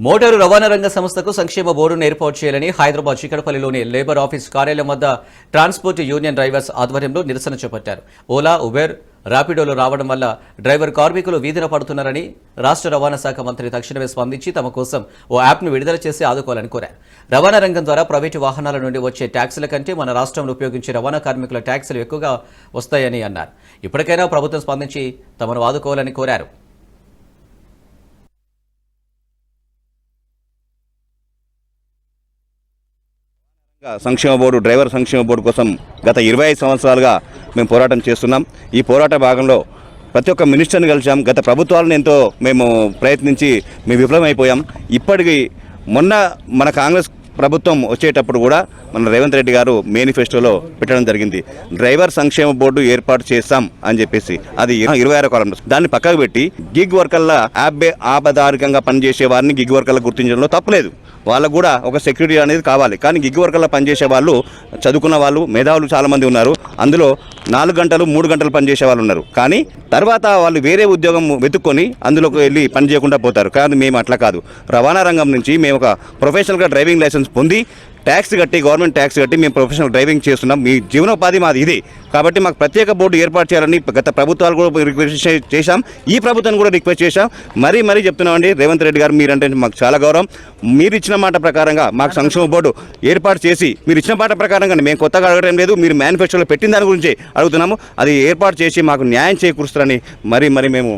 Motor రవాణా రంగ సంస్థకు సంక్షేమ బోర్డును ఏర్పాటు చేయాలని హైదరాబాద్ చికడపల్లిలోని లేబర్ ఆఫీస్ కార్యాలయం వద్ద ట్రాన్స్పోర్ట్ యూనియన్ డ్రైవర్స్ ఆధ్వర్యంలో నిరసన చేపట్టారు. ఓలా, ఉబెర్, ర్యాపిడోలు రావడం వల్ల డ్రైవర్ కార్మికులు వీధిన పడుతున్నారని రాష్ట్ర రవాణా శాఖ మంత్రి తక్షణమే స్పందించి తమ కోసం ఓ యాప్ను విడుదల చేసి ఆదుకోవాలని కోరారు. రవాణా రంగం ద్వారా ప్రైవేటు వాహనాల నుండి వచ్చే ట్యాక్సుల కంటే మన రాష్ట్రంలో ఉపయోగించే రవాణా కార్మికుల ట్యాక్సులు ఎక్కువగా వస్తాయని అన్నారు. ఇప్పటికైనా ప్రభుత్వం స్పందించి తమను ఆదుకోవాలని కోరారు. సంక్షేమ బోర్డు, డ్రైవర్ సంక్షేమ బోర్డు కోసం గత 25 సంవత్సరాలుగా మేము పోరాటం చేస్తున్నాం. ఈ పోరాట భాగంలో ప్రతి ఒక్క మినిస్టర్ని కలిసాం. గత ప్రభుత్వాలను ఎంతో మేము ప్రయత్నించి మేము విఫలమైపోయాం. ఇప్పటికీ మొన్న మన కాంగ్రెస్ ప్రభుత్వం వచ్చేటప్పుడు కూడా మన రేవంత్ రెడ్డి గారు మేనిఫెస్టోలో పెట్టడం జరిగింది. డ్రైవర్ సంక్షేమ బోర్డు ఏర్పాటు చేస్తాం అని చెప్పేసి, అది 26వ కాలంలో దాన్ని పక్కకు పెట్టి గిగ్ వర్కర్ల ఆధారికంగా పనిచేసే వారిని గిగ్ వర్కర్ల గుర్తించడంలో తప్పులేదు. వాళ్ళకు కూడా ఒక సెక్యూరిటీ అనేది కావాలి. కానీ గిగ్ వర్కర్లో పనిచేసే వాళ్ళు చదువుకున్న వాళ్ళు, మేధావులు చాలామంది ఉన్నారు. అందులో 4 గంటలు 3 గంటలు పనిచేసే వాళ్ళు ఉన్నారు. కానీ తర్వాత వాళ్ళు వేరే ఉద్యోగం వెతుక్కొని అందులోకి వెళ్ళి పని చేయకుండా పోతారు. కానీ మేము అట్లా కాదు. రవాణా రంగం నుంచి మేము ఒక ప్రొఫెషనల్గా డ్రైవింగ్ లైసెన్స్ పొంది ట్యాక్స్ కట్టి, గవర్నమెంట్ ట్యాక్స్ కట్టి మేము ప్రొఫెషనల్ డ్రైవింగ్ చేస్తున్నాం. మీ జీవనోపాధి మాది ఇదే. కాబట్టి మాకు ప్రత్యేక బోర్డు ఏర్పాటు చేయాలని గత ప్రభుత్వాలు కూడా రిక్వెస్ట్ చేశాం. ఈ ప్రభుత్వాన్ని కూడా రిక్వెస్ట్ చేశాం. మరీ చెప్తున్నామండి, రేవంత్ రెడ్డి గారు మీరంటే మాకు చాలా గౌరవం. మీరు ఇచ్చిన మాట ప్రకారంగా మాకు సంక్షేమ బోర్డు ఏర్పాటు చేసి, మీరు ఇచ్చిన మాట ప్రకారంగా మేము కొత్తగా అడగడం లేదు, మీరు మేనిఫెస్టోలో పెట్టిన దాని గురించి అడుగుతున్నాము. అది ఏర్పాటు చేసి మాకు న్యాయం చేకూరుస్తారని మరీ మేము